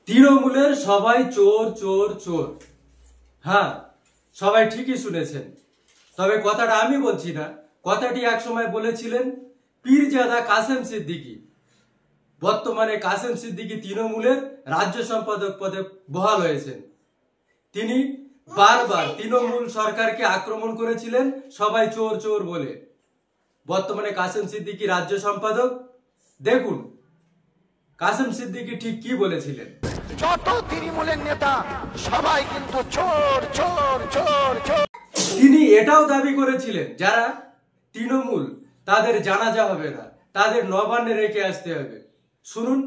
তৃণমূলের সবাই চোর চোর চোর। হ্যাঁ, সবাই ঠিকই শুনেছেন, তবে কথাটা আমি বলছি না, কথাটি একসময় বলেছিলেন পীরজাদা কাসেম সিদ্দিকী। বর্তমানে কাসেম সিদ্দিকী তৃণমূলের রাজ্য সম্পাদক পদে বহাল হয়েছেন। তিনি বারবার তৃণমূল সরকারকে আক্রমণ করেছিলেন সবাই চোর চোর বলে। বর্তমানে কাসেম সিদ্দিকী রাজ্য সম্পাদক। দেখুন কাসেম সিদ্দিকী ঠিক কি বলেছিলেন। যত তৃণমূলের নেতা সবাই কিন্তু চোর চোর চোর চোর। তিনি এটাও দাবি করেছিলেন যারা তৃণমূল তাদের জানাজা হবে না, তাদের নবান্নে রেখে আসতে হবে। শুনুন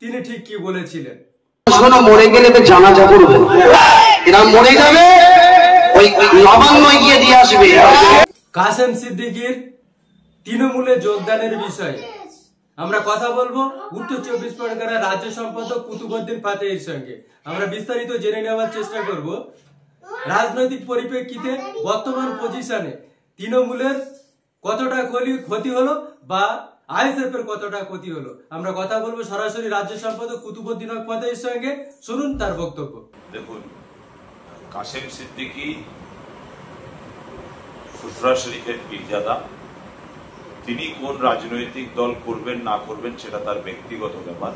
তিনি ঠিক কি বলেছিলেন। মরে গেলে তো জানাজা করবো, এরা মরে যাবে ওই নবান্ন গিয়ে দিয়ে আসবে। কাসেম সিদ্দিকীর তৃণমূলে যোগদানের বিষয়ে আমরা কথা বলবো উত্তর 24 পরগনার রাজ্য সম্পাদক কুতুবউদ্দিন ফাতেহির সঙ্গে। আমরা বিস্তারিত জেনে নেওয়ার চেষ্টা করব রাজনৈতিক পরিপ্রেক্ষিতে বর্তমান পজিশনে তৃণমূলের কতটা ক্ষতি হলো বা আইএসএফ এর কতটা ক্ষতি হলো। আমরা কথা বলবো সরাসরি রাজ্য সম্পাদক কুতুবউদ্দিন ফাতেহির সঙ্গে। শুনুন তার বক্তব্য। দেখুন, কাসেম সিদ্দিকী ফুরফুরা শরীফের পীরজাদা, তিনি কোন রাজনৈতিক দল করবেন না করবেন সেটা তার ব্যক্তিগত ব্যাপার।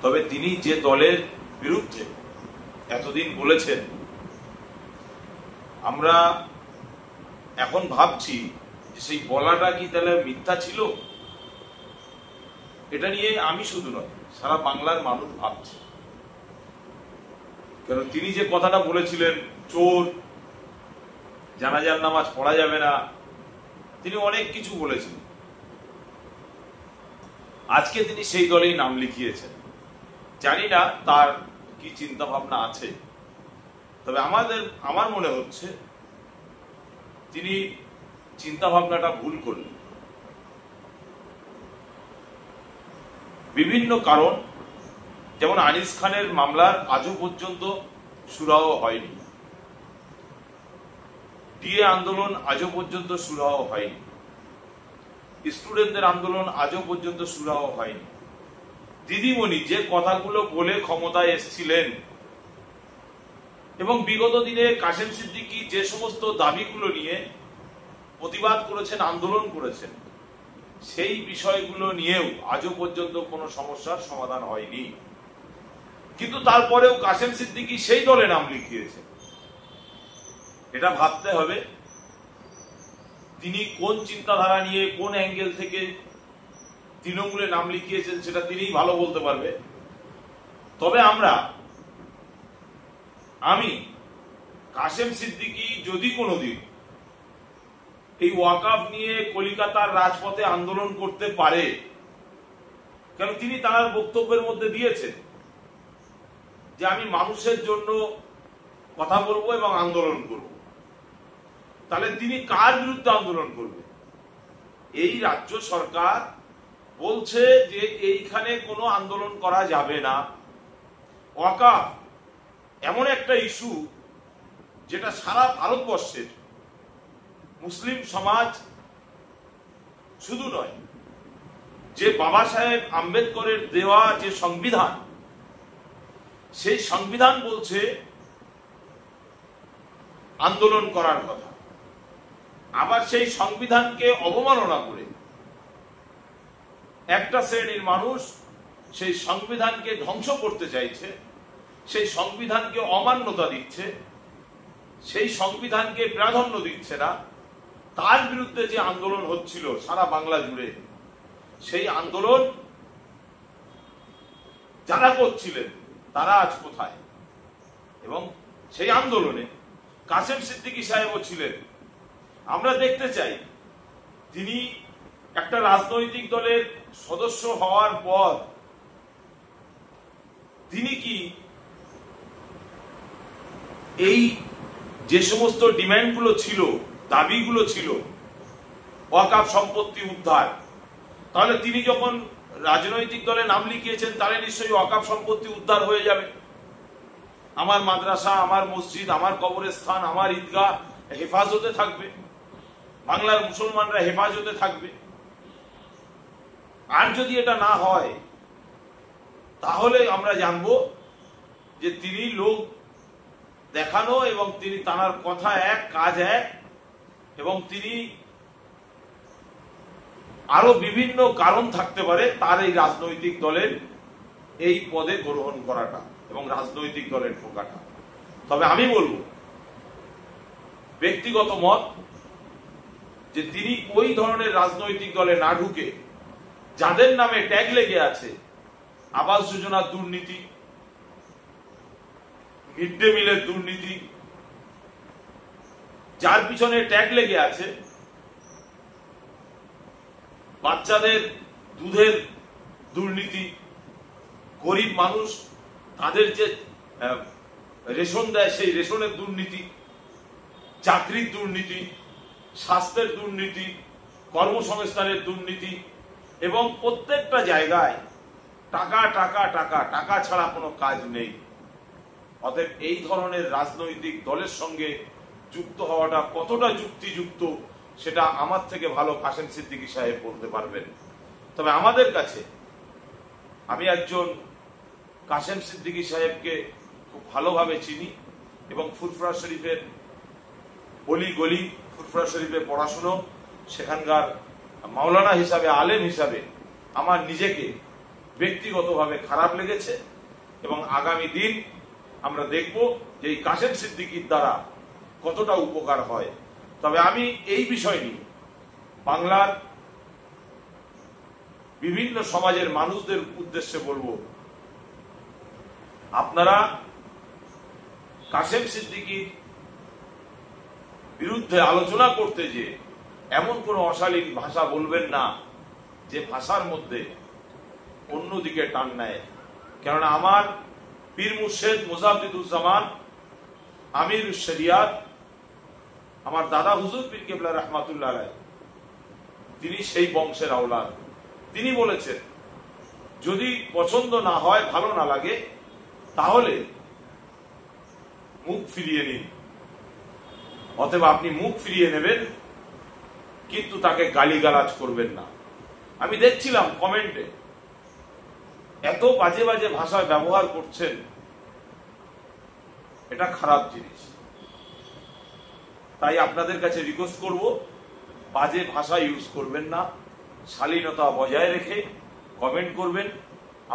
তবে তিনি যে দলের বিরুদ্ধে এতদিন বলেছেন, আমরা এখন ভাবছি যে সেই বলাটা কি তাহলে মিথ্যা ছিল। এটা নিয়ে আমি শুধু নয়, সারা বাংলার মানুষ ভাবছে। কেন তিনি যে কথাটা বলেছিলেন চোর, জানাজার নামাজ পড়া যাবে না, তিনি অনেক কিছু বলেছিলেন। আজকে তিনি সেই দলেই নাম লিখিয়েছেন। জানি না তার কি চিন্তা ভাবনা আছে, তবে আমার মনে হচ্ছে তিনি চিন্তা ভাবনাটা ভুল করলেন। বিভিন্ন কারণ, যেমন আনিস খানের মামলার আজও পর্যন্ত সুরাহ হয়নি, ডিএ আন্দোলন আজও পর্যন্ত সুরাহ হয়নি, স্টুডেন্টদের আন্দোলন আজও পর্যন্ত সুরাহ হয়নি। দিদিমণি যে কথাগুলো বলে ক্ষমতায় এসেছিলেন এবং বিগত দিনে কাসেম সিদ্দিকী যে সমস্ত দাবিগুলো নিয়ে প্রতিবাদ করেছেন, আন্দোলন করেছেন, সেই বিষয়গুলো নিয়েও আজও পর্যন্ত কোনো সমস্যার সমাধান হয়নি। কিন্তু তারপরেও কাসেম সিদ্দিকী সেই দলে নাম লিখিয়েছেন। এটা ভাবতে হবে তিনি কোন চিন্তাধারা নিয়ে কোন অ্যাঙ্গেল থেকে তৃণমূলে নাম লিখিয়েছেন, সেটা তিনিই ভালো বলতে পারবে। তবে আমি কাসেম সিদ্দিকী যদি কোনোদিন এই ওয়াকফ নিয়ে কলিকাতার রাজপথে আন্দোলন করতে পারে, কারণ তিনি তার বক্তব্যের মধ্যে দিয়েছেন যে আমি মানুষের জন্য কথা বলবো এবং আন্দোলন করব, তাহলে তিনি কার বিরুদ্ধে আন্দোলন করবে? এই রাজ্য সরকার বলছে যে এইখানে কোনো আন্দোলন করা যাবে না। ওয়াকফ এমন একটা ইস্যু যেটা সারা ভারতবর্ষের মুসলিম সমাজ শুধু নয়, যে বাবা সাহেব আম্বেদকরের দেওয়া যে সংবিধান, সেই সংবিধান বলছে আন্দোলন করার কথা। আবার সেই সংবিধানকে অবমাননা করে একটা শ্রেণীর মানুষ সেই সংবিধানকে ধ্বংস করতে চাইছে, সেই সংবিধানকে অমান্যতা দিচ্ছে, সেই সংবিধানকে প্রাধান্য দিচ্ছে না। তার বিরুদ্ধে যে আন্দোলন হচ্ছিল সারা বাংলা জুড়ে, সেই আন্দোলন যারা করছিলেন তারা আজ কোথায়? এবং সেই আন্দোলনে কাসেম সিদ্দিকী সাহেবও ছিলেন। আমরা দেখতে চাই তিনি একটা রাজনৈতিক দলের সদস্য হওয়ার পর তিনি কি এই যে সমস্ত ডিমান্ডগুলো ছিল, দাবিগুলো ছিল, ওয়াকফ সম্পত্তি উদ্ধার, তাহলে তিনি যখন রাজনৈতিক দলে নাম লিখিয়েছেন তাহলে নিশ্চয়ই ওয়াকফ সম্পত্তি উদ্ধার হয়ে যাবে। আমার মাদ্রাসা, আমার মসজিদ, আমার কবরস্থান, আমার ঈদগাহ হেফাজতে থাকবে, বাংলার মুসলমানরা হেফাজতে থাকবে। আর যদি এটা না হয় তাহলে আমরা জানবো যে তিনি লোক দেখানো এবং তিনি তার কথা এক কাজ এক, এবং তিনি আরো বিভিন্ন কারণ থাকতে পারে তার এই রাজনৈতিক দলের এই পদে গ্রহণ করাটা এবং রাজনৈতিক দলের ঢোকাটা। তবে আমি বলবো ব্যক্তিগত মত যে তিনি ওই ধরনের রাজনৈতিক দলে না ঢুকে যাদের নামে ট্যাগ লেগে আছে, আবাস যোজনার দুর্নীতি, মিড ডে মিলের দুর্নীতি, যার পিছনে ট্যাগ লেগে আছে বাচ্চাদের দুধের দুর্নীতি, গরিব মানুষ তাদের যে রেশন দেয় সেই রেশনের দুর্নীতি, চাকরির দুর্নীতি, স্বাস্থ্যের দুর্নীতি, কর্মসংস্থানের দুর্নীতি, এবং প্রত্যেকটা জায়গায় টাকা টাকা টাকা টাকা ছাড়া কোনো কাজ নেই। অতএব এই ধরনের রাজনৈতিক দলের সঙ্গে যুক্ত হওয়াটা কতটা যুক্তিযুক্ত সেটা আমার থেকে ভালো কাসেম সিদ্দিকী সাহেব বলতে পারবেন। তবে আমাদের কাছে আমি একজন কাসেম সিদ্দিকী সাহেবকে খুব ভালোভাবে চিনি এবং ফুরফুরা শরীফের গলি গলি, ফুরফুরা শরীফে পড়াশুনো, সেখানকার মাওলানা হিসাবে, আলেম হিসাবে আমার নিজেকে ব্যক্তিগতভাবে খারাপ লেগেছে এবং আগামী দিন আমরা দেখব যে এই কাসেম সিদ্দিকীর দ্বারা কতটা উপকার হয়। তবে আমি এই বিষয় নিয়ে বাংলার বিভিন্ন সমাজের মানুষদের উদ্দেশ্যে বলবো, আপনারা কাসেম সিদ্দিকীর বিরুদ্ধে আলোচনা করতে যে এমন কোন অশালীন ভাষা বলবেন না যে ভাষার মধ্যে অন্যদিকে টান নেয়। কেননা আমার পীর মুর্শেদ মুজাদ্দিদুজ্জামান আমির শরিয়াত, আমার দাদা হুজুর পীর কেবলা রহমাতুল্লাহ আলাইহি, তিনি সেই বংশের আওলাদ। তিনি বলেছেন যদি পছন্দ না হয়, ভালো না লাগে, তাহলে মুখ ফিরিয়ে নিন। অতএব আপনি মুখ ফিরিয়ে নেবেন, কিন্তু তাকে গালিগালাজ করবেন না। আমি দেখছিলাম কমেন্টে এত বাজে বাজে ভাষা ব্যবহার করছেন, এটা খারাপ জিনিস। তাই আপনাদের কাছে রিকোয়েস্ট করব, বাজে ভাষা ইউজ করবেন না, শালীনতা বজায় রেখে কমেন্ট করবেন,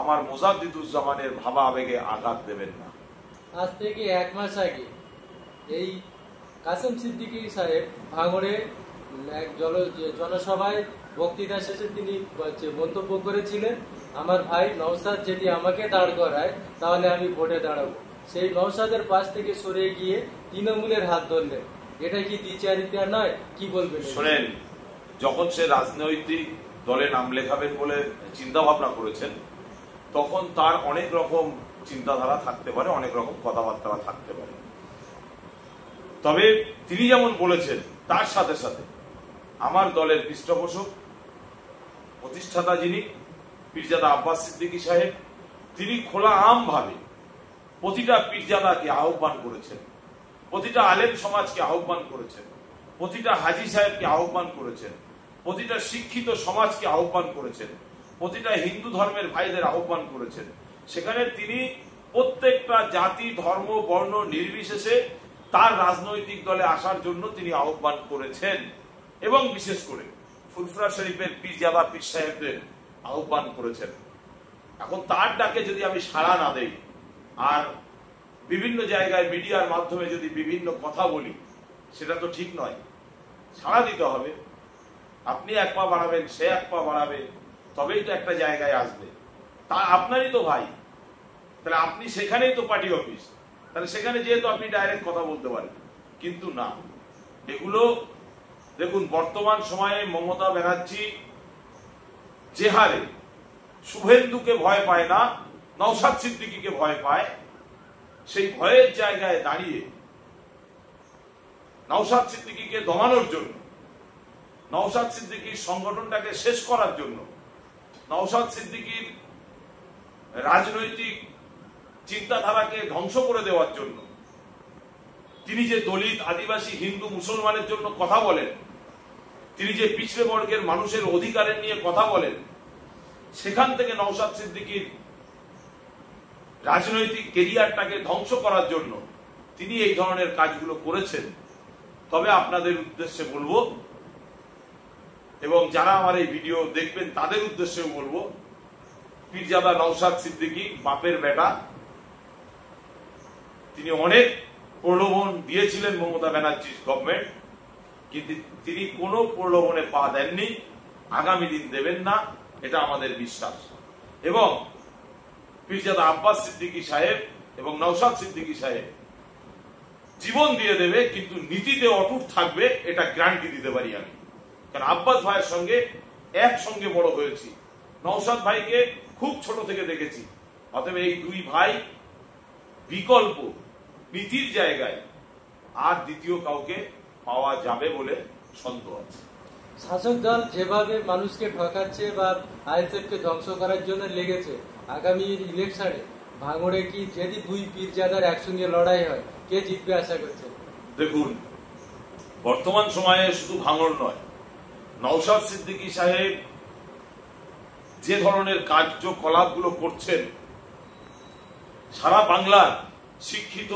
আমার মুজাদ্দিদুজ্জামানের ভাবা আবেগে আঘাত দেবেন না। আজ থেকে 1 মাস আগে এই কাসেম সিদ্দিকী সাহেব ভাঙড়ে এক জনসভায় বক্তৃতা শেষে তিনি মন্তব্য করেছিলেন, আমার ভাই নওশাদ যদি আমাকে দাঁড় করায় তাহলে আমি ভোটে দাঁড়াবো। সেই নওশাদের পাশ থেকে সরে গিয়ে তৃণমূলের হাত ধরলেন। এটা কি দ্বিচারিতা নয়? কি বলবেন? শোনেন, যখন সে রাজনৈতিক দলে নাম লেখাবেন বলে চিন্তা ভাবনা করেছেন, তখন তার অনেক রকম চিন্তাধারা থাকতে পারে, অনেক রকম কথাবার্তা থাকতে পারে। তবে তিনি যেমন বলেছেন, তার সাথে সাথে আমার দলের পৃষ্ঠপোষক, প্রতিষ্ঠাতা যিনি পীরজাদা আব্বাস সিদ্দিকী সাহেব, তিনি খোলা আমভাবে প্রতিটা পীরজাদাকে আহ্বান করেছেন, প্রতিটা আলেম সমাজকে আহ্বান করেছেন, প্রতিটা হাজী সাহেবকে আহ্বান করেছেন, প্রতিটা শিক্ষিত সমাজকে আহ্বান করেছেন, প্রতিটা হিন্দু ধর্মের ভাইদের আহ্বান করেছেন। সেখানে তিনি প্রত্যেকটা জাতি, ধর্ম, বর্ণ নির্বিশেষে তার রাজনৈতিক দলে আসার জন্য তিনি আহ্বান করেছেন এবং বিশেষ করে ফুরফুরা শরীফের পীরজাদা পীর সাহেবদের আহ্বান করেছেন। এখন তার ডাকে যদি আমি সাড়া না দেই আর বিভিন্ন জায়গায় মিডিয়ার মাধ্যমে যদি বিভিন্ন কথা বলি, সেটা তো ঠিক নয়। সাড়া দিতে হবে, আপনি 1 পা বাড়াবেন, সে 1 পা বাড়াবে, তবেই তো একটা জায়গায় আসবে। তা আপনারই তো ভাই, তাহলে আপনি সেখানেই তো পার্টি অফিস, তাহলে সেখানে যেহেতু আপনি ডাইরেক্ট কথা বলতে পারেন। কিন্তু না, এগুলো দেখুন, বর্তমান সময়ে মমতা ব্যানার্জি যে হারে শুভেন্দুকে ভয় পায় না, নওশাদ সিদ্দিকীকে ভয় পায়, সেই ভয়ের জায়গায় দাঁড়িয়ে নওশাদ সিদ্দিকীকে দমানোর জন্য, নওশাদ সিদ্দিকীর সংগঠনটাকে শেষ করার জন্য, নওশাদ সিদ্দিকীর রাজনৈতিক চিন্তাধারাকে ধ্বংস করে দেওয়ার জন্য, তিনি যে দলিত, আদিবাসী, হিন্দু, মুসলমানের জন্য কথা বলেন, তিনি যে পিছড়ে বর্গের মানুষের অধিকারের নিয়ে কথা বলেন, সেখান থেকে নওশাদ সিদ্দিকীর রাজনৈতিক কেরিয়ারটাকে ধ্বংস করার জন্য তিনি এই ধরনের কাজগুলো করেছেন। তবে আপনাদের উদ্দেশ্যে বলবো এবং যারা আমার এই ভিডিও দেখবেন তাদের উদ্দেশ্যেও বলবো, পীরজাদা নওশাদ সিদ্দিকী বাপের বেটা, তিনি অনেক প্রলোভন দিয়েছিলেন মমতা ব্যানার্জির গভর্নমেন্ট, কিন্তু তিনি কোনো প্রলোভনে পা দেননি, আগামী দিন দেবেন না, এটা আমাদের বিশ্বাস। এবং পীরজাদা আব্বাস সিদ্দিকী সাহেব এবং নওশাদ সিদ্দিকী সাহেব জীবন দিয়ে দেবে, কিন্তু নীতিতে অটুট থাকবে, এটা গ্যারান্টি দিতে পারি আমি। কারণ আব্বাস ভাইয়ের সঙ্গে একসঙ্গে বড় হয়েছি, নওশাদ ভাইকে খুব ছোট থেকে দেখেছি। অতএব এই দুই ভাই বিকল্প নীতির জায়গায় আর দ্বিতীয় কাউকে পাওয়া যাবে বলে সন্দেহ আছে। শাসক দল যেভাবে মানুষকে ঠকাচ্ছে বা আইএসএফ কে ধ্বংস করার জন্য লেগেছে, আগামী ইলেকশনে ভাঙড়ে কি যদি দুই পীরজাদার একসঙ্গে লড়াই হয়, কে জিতবে আশা করছেন? দেখুন, বর্তমান সময়ে শুধু ভাঙড় নয়, নওশাদ সিদ্দিকী সাহেব যে ধরনের কার্যকলাপগুলো করছেন, সারা বাংলার শিক্ষিত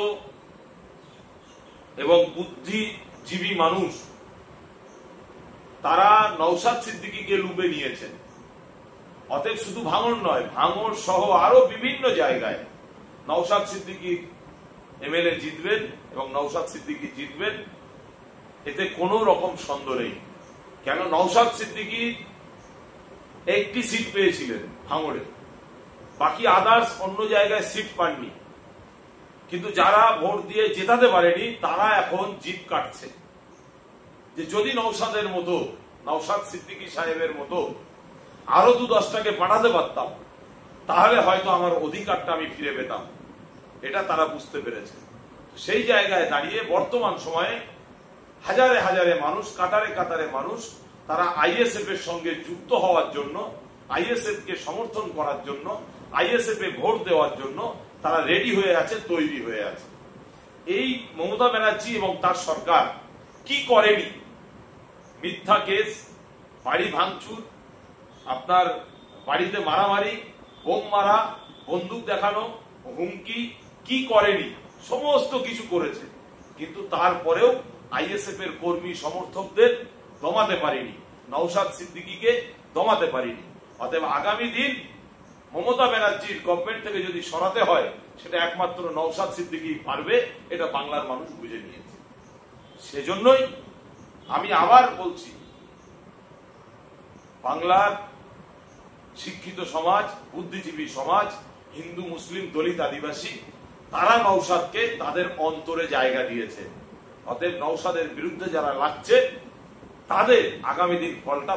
এবং বুদ্ধিজীবী মানুষ তারা নওশাদ সিদ্দিকীকে লুবে নিয়েছেন। অতএব শুধু ভাঙড় নয়, ভাঙড় সহ আরো বিভিন্ন জায়গায় নওশাদ সিদ্দিকী এমএলএ জিতবেন এবং নওশাদ সিদ্দিকী জিতবেন, এতে কোনো রকম সন্দেহ নেই। কেন, নওশাদ সিদ্দিকী একটি সিট পেয়েছিলেন ভাঙড়ে, বাকি আদার্স অন্য জায়গায় সিট পাননি, কিন্তু যারা ভোট দিয়ে জেতাতে পারেনি তারা এখন জিত কাটছে যে যদি নওশাদের মতো, নওশাদ সিদ্দিকী সাহেবের মতো আরো 2-10টাকে পাঠাতে পারতাম, তাহলে হয়তো আমার অধিকারটা আমি ফিরে পেতাম, এটা তারা বুঝতে পেরেছে। সেই জায়গায় দাঁড়িয়ে বর্তমান সময়ে হাজারে হাজারে মানুষ, কাতারে কাতারে মানুষ, তারা আইএসএফ এর সঙ্গে যুক্ত হওয়ার জন্য, আইএসএফ কে সমর্থন করার জন্য, আইএসএফ এ ভোট দেওয়ার জন্য তারা রেডি হয়ে আছে, তৈরি হয়ে আছে। এই মমতা ব্যানার্জি এবং তার সরকার কি করেনি? মিথ্যা কেস, বাড়ি ভাঙচুর, আপনার বাড়িতে মারামারি, বোম মারা, বন্দুক দেখানো, হুমকি, কি করেনি? সমস্ত কিছু করেছে, কিন্তু তারপরেও আইএসএফ এর কর্মী সমর্থকদের দমাতে পারেনি, নওশাদ সিদ্দিকীকে দমাতে পারেনি। অতএব আগামী দিন মমতা ব্যানার্জির গভর্নমেন্ট থেকে যদি সরাতে হয়, সেটা একমাত্র নওশাদ সিদ্দিকী পারবে, এটা বাংলার মানুষ বুঝে নিয়েছে। সেজন্যই আমি আবার বলছি, বাংলার শিক্ষিত সমাজ, বুদ্ধিজীবী সমাজ, হিন্দু, মুসলিম, দলিত, আদিবাসী, তারা নওশাদকে তাদের অন্তরে জায়গা দিয়েছে। অতএব নওশাদের বিরুদ্ধে যারা লাগছে, তাদের আগামী দিন ফলটা